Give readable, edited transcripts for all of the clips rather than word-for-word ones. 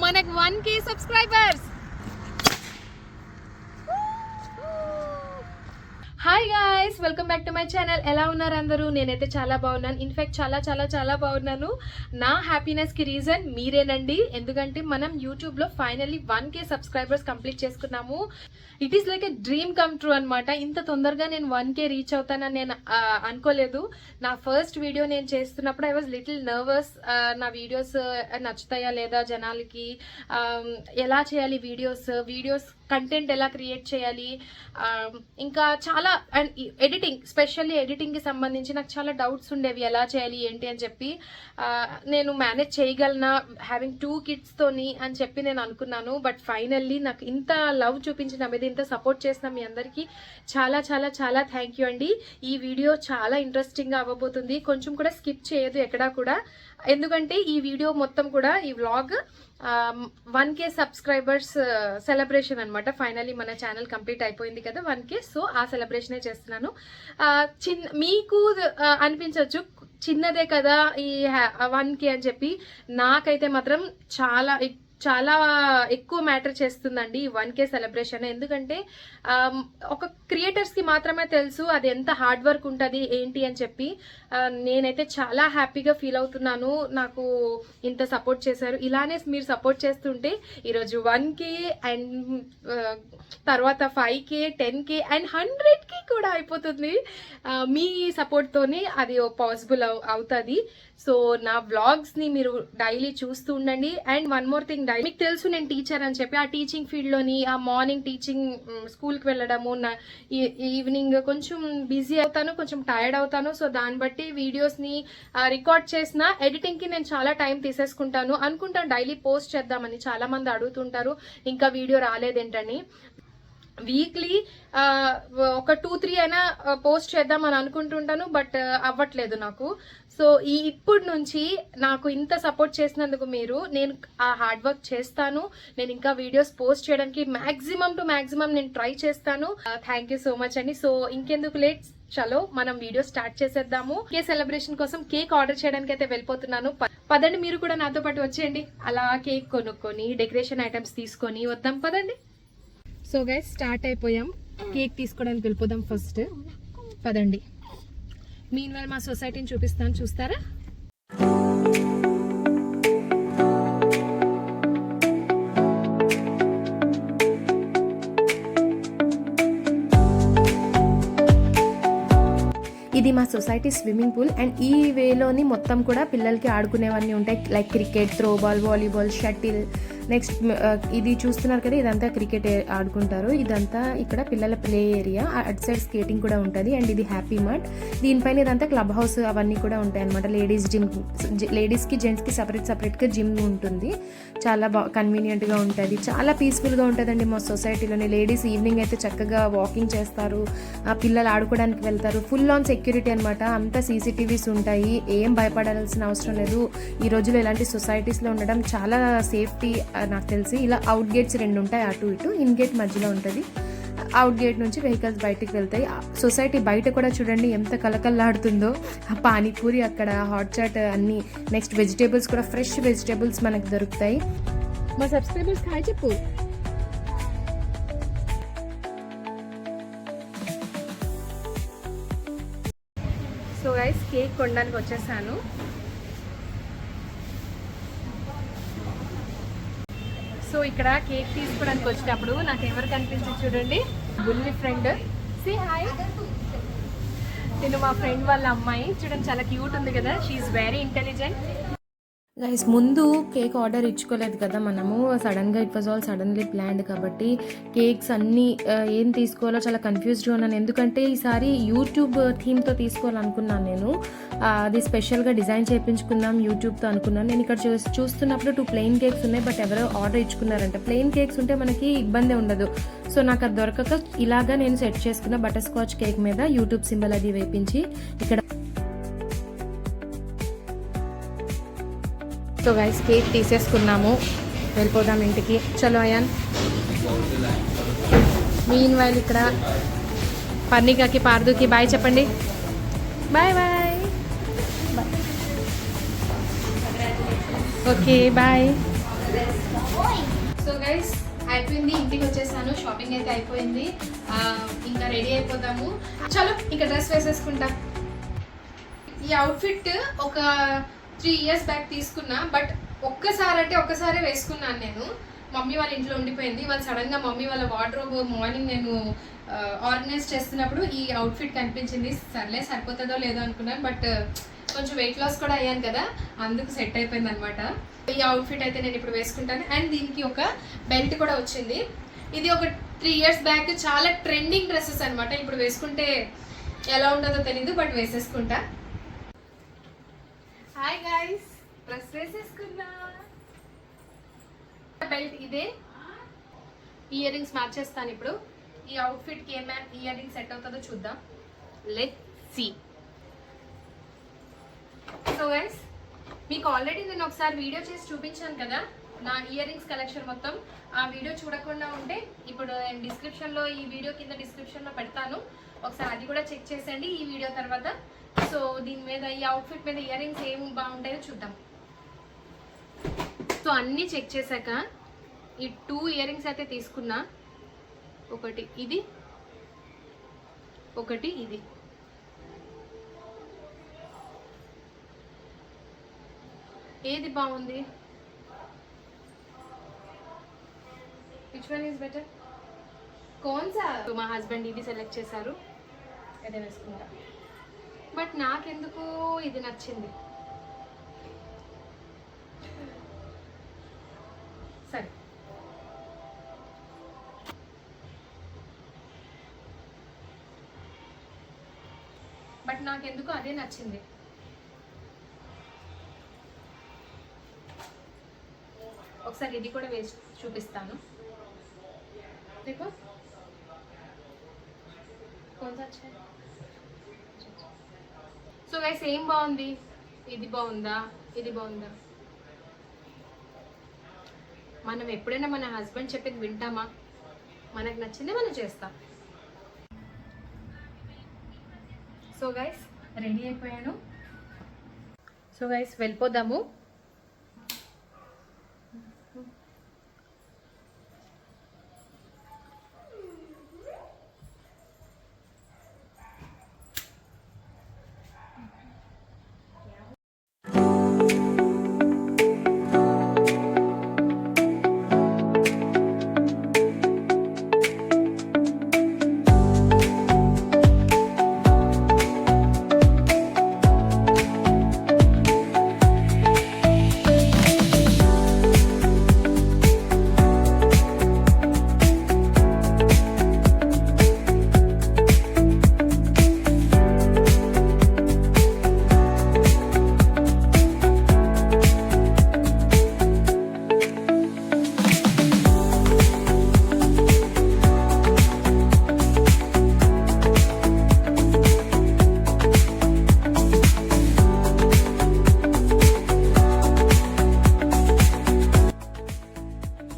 మనకు 1K subscribers. Hi guys, welcome back to my channel. ఎలా ఉన్నారు అందరూ? నేనైతే చాలా బాగున్నాను. ఇన్ఫాక్ట్ చాలా చాలా చాలా బాగున్నాను. నా హ్యాపీనెస్కి రీజన్ మీరేనండి. ఎందుకంటే మనం యూట్యూబ్లో ఫైనల్లీ 1K సబ్స్క్రైబర్స్ కంప్లీట్ చేసుకున్నాము. It is like a dream come true అనమాట. ఇంత తొందరగా నేను 1K రీచ్ అవుతానని నేను అనుకోలేదు. నా ఫస్ట్ వీడియో నేను చేస్తున్నప్పుడు ఐ వాజ్ లిటిల్ నర్వస్. నా వీడియోస్ నచ్చుతాయా లేదా జనాలకి, ఎలా చేయాలి వీడియోస్ కంటెంట్ ఎలా క్రియేట్ చేయాలి, ఇంకా చాలా అండ్ ఎడిటింగ్, స్పెషల్లీ ఎడిటింగ్కి సంబంధించి నాకు చాలా డౌట్స్ ఉండేవి. ఎలా చేయాలి ఏంటి అని చెప్పి. నేను మేనేజ్ చేయగలనా హ్యావింగ్ 2 కిడ్స్తోని అని చెప్పి నేను అనుకున్నాను. బట్ ఫైనల్లీ నాకు ఇంత లవ్ చూపించిన మీద, ఇంత సపోర్ట్ చేసిన మీ అందరికీ చాలా చాలా చాలా థ్యాంక్ యూ అండి. ఈ వీడియో చాలా ఇంట్రెస్టింగ్గా అవ్వబోతుంది. కొంచెం కూడా స్కిప్ చేయదు ఎక్కడా కూడా. ఎందుకంటే ఈ వీడియో మొత్తం కూడా, ఈ వ్లాగ్ 1K సబ్స్క్రైబర్స్ సెలబ్రేషన్ అనమాట. ఫైనలీ మన ఛానల్ కంప్లీట్ అయిపోయింది కదా 1K. సో ఆ సెలబ్రేషనే చేస్తున్నాను. మీకు అనిపించవచ్చు చిన్నదే కదా ఈ 1K అని చెప్పి. నాకైతే మాత్రం చాలా చాలా ఎక్కువ మ్యాటర్ చేస్తుందండి ఈ 1K సెలబ్రేషన్. ఎందుకంటే ఒక క్రియేటర్స్కి మాత్రమే తెలుసు అది ఎంత హార్డ్ వర్క్ ఉంటుంది ఏంటి అని చెప్పి. నేనైతే చాలా హ్యాపీగా ఫీల్ అవుతున్నాను. నాకు ఇంత సపోర్ట్ చేశారు. ఇలానే మీరు సపోర్ట్ చేస్తుంటే ఈరోజు 1K అండ్ తర్వాత 5K, 10K అండ్ 100K కూడా అయిపోతుంది. మీ సపోర్ట్తోనే అది పాసిబుల్ అవుతుంది. సో నా వ్లాగ్స్ని మీరు డైలీ చూస్తూ ఉండండి. అండ్ వన్ మోర్ థింగ్, మీకు తెలుసు నేను టీచర్ అని చెప్పి. ఆ టీచింగ్ ఫీల్డ్లోని ఆ మార్నింగ్ టీచింగ్, స్కూల్కి వెళ్ళడము, ఈవినింగ్ కొంచెం బిజీ అవుతాను, కొంచెం టైర్డ్ అవుతాను. సో దాన్ని బట్టి వీడియోస్ని రికార్డ్ చేసిన ఎడిటింగ్కి నేను చాలా టైం తీసేసుకుంటాను. అనుకుంటాను డైలీ పోస్ట్ చేద్దామని. చాలామంది అడుగుతుంటారు ఇంకా వీడియో రాలేదేంటని. వీక్లీ ఒక 2-3 అయినా పోస్ట్ చేద్దామని అనుకుంటుంటాను. బట్ అవ్వట్లేదు నాకు. సో ఇప్పటి నుంచి నాకు ఇంత సపోర్ట్ చేసినందుకు నేను ఆ హార్డ్ వర్క్ చేస్తాను. నేను ఇంకా వీడియోస్ పోస్ట్ చేయడానికి మ్యాక్సిమం నేను ట్రై చేస్తాను. థ్యాంక్ యూ సో మచ్ అండి. సో ఇంకెందుకు లేట్, చలో మనం వీడియో స్టార్ట్ చేసేద్దాము. కేక్ సెలబ్రేషన్ కోసం కేక్ ఆర్డర్ చేయడానికి అయితే వెళ్ళిపోతున్నాను. పదండి, మీరు కూడా నాతో పాటు వచ్చేయండి. అలా కేక్ కొనుక్కొని డెకరేషన్ ఐటమ్స్ తీసుకొని వద్దాం, పదండి. సో గైస్, స్టార్ట్ అయిపోయాం. కేక్ తీసుకోవడానికి వెళ్ళిపోదాం ఫస్ట్. పదండి. మీన్వైల్ మా సొసైటీని చూపిస్తాను, చూస్తారా? ఇది మా సొసైటీ స్విమ్మింగ్ పూల్. అండ్ ఈ వేలోని మొత్తం కూడా పిల్లలకి ఆడుకునేవన్నీ ఉంటాయి. Like cricket, throwball, volleyball, shuttle. Next ఇది చూస్తున్నారు కదా, ఇదంతా క్రికెట్ ఆడుకుంటారు. ఇదంతా ఇక్కడ పిల్లల ప్లే ఏరియా. అటు సైడ్ స్కేటింగ్ కూడా ఉంటుంది. అండ్ ఇది హ్యాపీ మార్ట్. దీనిపైన ఇదంతా క్లబ్ హౌస్ అవన్నీ కూడా ఉంటాయి అనమాట. లేడీస్కి జెంట్స్కి సపరేట్గా జిమ్ ఉంటుంది. చాలా కన్వీనియంట్గా ఉంటుంది. చాలా పీస్ఫుల్గా ఉంటుందండి మా సొసైటీలోని. లేడీస్ ఈవినింగ్ అయితే చక్కగా వాకింగ్ చేస్తారు, పిల్లలు ఆడుకోవడానికి వెళ్తారు. ఫుల్ ఆన్ సెక్యూరిటీ అనమాట. అంతా CCTVs ఉంటాయి. ఏం భయపడాల్సిన అవసరం లేదు. ఈ రోజుల్లో ఇలాంటి సొసైటీస్లో ఉండడం చాలా సేఫ్టీ నాకు తెలిసి. ఇలా అవుట్ గేట్స్ 2 ఉంటాయి, అటు ఇటు. ఇన్ గేట్ మధ్యలో ఉంటుంది. అవుట్ గేట్ నుంచి వెహికల్స్ బయటకు వెళ్తాయి. సొసైటీ బయట కూడా చూడండి ఎంత కలకల్లాడుతుందో. పానీపూరి అక్కడ, హాట్ చాట్ అన్నీ. నెక్స్ట్ వెజిటేబుల్స్ కూడా, ఫ్రెష్ వెజిటేబుల్స్ మనకు దొరుకుతాయి. మా సబ్స్క్రైబర్స్ హాయ్ చెప్పు. సో గైస్, కేక్ కొనడానికి వచ్చేసాను. సో ఇక్కడ కేక్ తీసుకోవడానికి వచ్చేటప్పుడు నాకు ఎవరు కనిపించింది చూడండి, బుల్లి ఫ్రెండ్. Say hi. నేను మా ఫ్రెండ్ వాళ్ళ అమ్మాయి. చూడండి చాలా క్యూట్ ఉంది కదా. She's very intelligent. గైస్, ముందు కేక్ ఆర్డర్ ఇచ్చుకోలేదు కదా మనము. సడన్గా it was all suddenly planned కాబట్టి కేక్స్ అన్నీ ఏం తీసుకోవాలో చాలా కన్ఫ్యూజ్డ్గా ఉన్నాను. ఎందుకంటే ఈసారి యూట్యూబ్ థీమ్తో తీసుకోవాలనుకున్నాను నేను. అది స్పెషల్గా డిజైన్ చేయించుకుందాం యూట్యూబ్తో అనుకున్నాను. నేను ఇక్కడ చూస్తున్నప్పుడు 2 ప్లెయిన్ కేక్స్ ఉన్నాయి. బట్ ఎవరో ఆర్డర్ ఇచ్చుకున్నారంట. ప్లెయిన్ కేక్స్ ఉంటే మనకి ఇబ్బంది ఉండదు. సో నాకు అది దొరకక ఇలాగా నేను సెట్ చేసుకున్న బటర్ స్కాచ్ కేక్ మీద యూట్యూబ్ సింబల్ అది వేపించి ఇక్కడ. సో గైస్, కేక్ తీసేసుకున్నాము, వెళ్ళిపోదాం ఇంటికి. చలో అయాన్. మీన్వైల్ ఇక్కడ పర్ణికకి, పార్దుకి బాయ్ చెప్పండి. Bye bye. Okay bye. వచ్చేసాను. షాపింగ్ అయితే అయిపోయింది. ఇంకా రెడీ అయిపోతాము. చలో ఇంకా డ్రెస్ వేసేసుకుంటా. ఈ అవుట్ఫిట్ ఒక 3 years బ్యాక్ తీసుకున్నా, బట్ ఒక్కసారే వేసుకున్నాను నేను. మమ్మీ వాళ్ళ ఇంట్లో ఉండిపోయింది. వాళ్ళు సడన్గా మమ్మీ వాళ్ళ వార్డ్రోబ్ మార్నింగ్ నేను ఆర్గనైజ్ చేస్తున్నప్పుడు ఈ అవుట్ఫిట్ కనిపించింది. సర్లే సరిపోతుందో లేదో అనుకున్నాను, బట్ కొంచెం వెయిట్ లాస్ కూడా అయ్యాను కదా, అందుకు సెట్ అయిపోయింది అనమాట. ఈ అవుట్ఫిట్ అయితే నేను ఇప్పుడు వేసుకుంటాను. అండ్ దీనికి ఒక బెల్ట్ కూడా వచ్చింది. ఇది ఒక 3 years బ్యాక్ చాలా ట్రెండింగ్ డ్రెస్సెస్ అనమాట. ఇప్పుడు వేసుకుంటే ఎలా ఉంటుందో తెలీదు, బట్ వేసేసుకుంటా. హాయ్ గైస్, డ్రెస్ వేసేసుకున్నా. బెల్ట్ ఇదే. ఇయర్ రింగ్స్ మ్యాచ్ చేస్తాను ఇప్పుడు. ఈ అవుట్ఫిట్కి ఏ ఇయర్ రింగ్ సెట్ అవుతుందో చూద్దాం. Let's see. సో గైస్, మీకు ఆల్రెడీ నేను ఒకసారి వీడియో చేసి చూపించాను కదా నా ఇయర్ రింగ్స్ కలెక్షన్ మొత్తం. ఆ వీడియో చూడకుండా ఉంటే ఇప్పుడు నేను డిస్క్రిప్షన్లో, ఈ వీడియో కింద డిస్క్రిప్షన్లో పెడతాను, ఒకసారి అది కూడా చెక్ చేసేయండి ఈ వీడియో తర్వాత. సో దీని మీద, ఈ అవుట్ఫిట్ మీద ఇయర్ రింగ్స్ ఏం బాగుంటాయో చూద్దాం. సో అన్నీ చెక్ చేశాక ఈ 2 ఇయర్ రింగ్స్ అయితే తీసుకున్నా. ఒకటి ఇది, ఒకటి ఇది. ఏది బాగుంది? Which one is better? కోన్సా? మా హస్బెండ్ ఇది సెలెక్ట్ చేశారు, అదే వేసుకుంటా. బట్ నాకెందుకు ఇది నచ్చింది. సరే, బట్ నాకెందుకు అదే నచ్చింది. ఒకసారి ఇది కూడా వేసి చూపిస్తాను. देखो कौन सा अच्छा है. సో గైస్, ఏం బాగుంది? ఇది బాగుందా, ఇది బాగుందా? మనం ఎప్పుడైనా మన హస్బెండ్ చెప్పేది వింటామా? మనకు నచ్చిందే మనం చేస్తాం. సో గైస్, రెడీ అయిపోయాను. సో గైస్, వెళ్ళిపోదాము.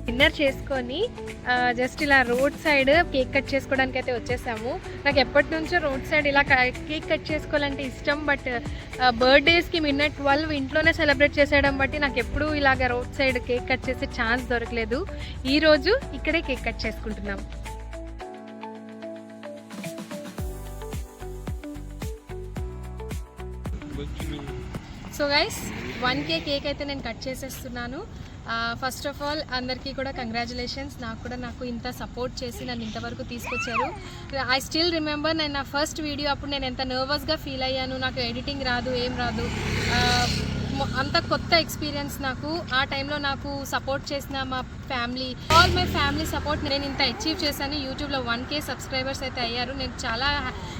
డిన్నర్ చేసుకొని జస్ట్ ఇలా రోడ్ సైడ్ కేక్ కట్ చేసుకోవడానికి అయితే వచ్చేసాము. నాకు ఎప్పటి నుంచో రోడ్ సైడ్ ఇలా కేక్ కట్ చేసుకోవాలంటే ఇష్టం, బట్ బర్త్డేస్కి మిడ్నైట్ 12 ఇంట్లోనే సెలబ్రేట్ చేసేయడం బట్టి నాకు ఎప్పుడూ ఇలాగ రోడ్ సైడ్ కేక్ కట్ చేసే ఛాన్స్ దొరకలేదు. ఈరోజు ఇక్కడే కేక్ కట్ చేసుకుంటున్నాం. సో గైస్, 1K కేక్ అయితే నేను కట్ చేసేస్తున్నాను. ఫస్ట్ ఆఫ్ ఆల్ అందరికీ కూడా కంగ్రాచులేషన్స్. నాకు ఇంత సపోర్ట్ చేసి నన్ను ఇంతవరకు తీసుకొచ్చారు. ఐ స్టిల్ రిమెంబర్, నేను నా ఫస్ట్ వీడియో అప్పుడు నేను ఎంత నర్వస్గా ఫీల్ అయ్యాను. నాకు ఎడిటింగ్ రాదు, ఏం రాదు, అంత కొత్త ఎక్స్పీరియన్స్ నాకు. ఆ టైంలో నాకు సపోర్ట్ చేసిన మా family, all my family support నేను ఇంత అచీవ్ చేశాను. యూట్యూబ్లో 1K సబ్స్క్రైబర్స్ అయితే అయ్యారు. నేను చాలా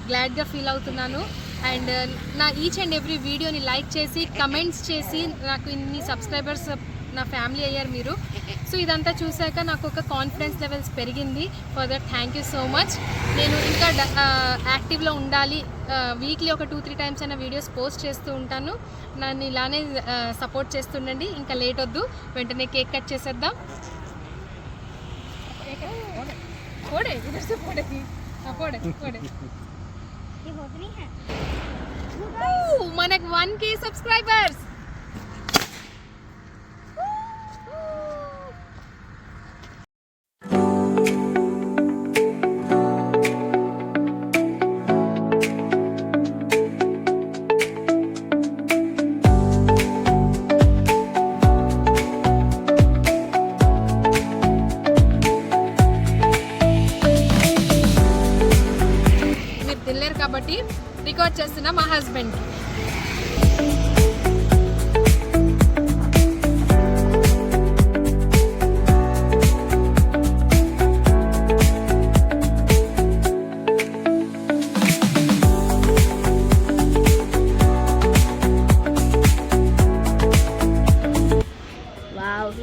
గ్లాడ్గా ఫీల్ అవుతున్నాను. అండ్ నా ఈచ్ అండ్ ఎవ్రీ వీడియోని లైక్ చేసి, కమెంట్స్ చేసి నాకు ఇన్ని సబ్స్క్రైబర్స్ నా ఫ్యామిలీ అయ్యారు మీరు. సో ఇదంతా చూశాక నాకు ఒక కాన్ఫిడెన్స్ లెవెల్స్ పెరిగింది. For that thank you so much. నేను ఇంకా యాక్టివ్లో ఉండాలి. వీక్లీ ఒక 2-3 టైమ్స్ అయినా వీడియోస్ పోస్ట్ చేస్తూ ఉంటాను. నన్ను ఇలానే సపోర్ట్ చేస్తుండండి. ఇంకా లేట్ వద్దు, వెంటనే కేక్ కట్ చేసేద్దాం. మనకు 1K సబ్స్క్రైబర్స్. ఇంటికి వచ్చేస్తున్నా మా హస్బెండ్.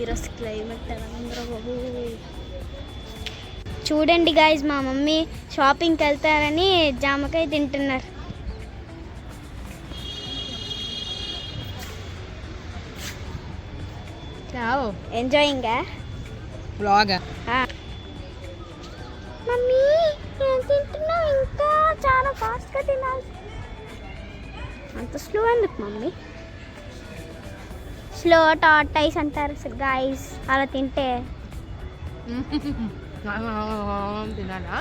ఈరోజు క్లైమేట్ చూడండి గాయస్, మా మమ్మీ షాపింగ్కి వెళ్తారని జామకాయ తింటున్నారు. Enjoying blog. మమ్మీ ఏం తింటున్నావు? ఇంకా చాలా ఫాస్ట్గా తినాలి. అంత స్లో ఎందుకు మమ్మీ? స్లో టార్టైస్ అంటారు గాయస్, అలా తింటే. తినాలా?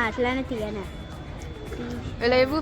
అట్లానే తీయనా లేవు.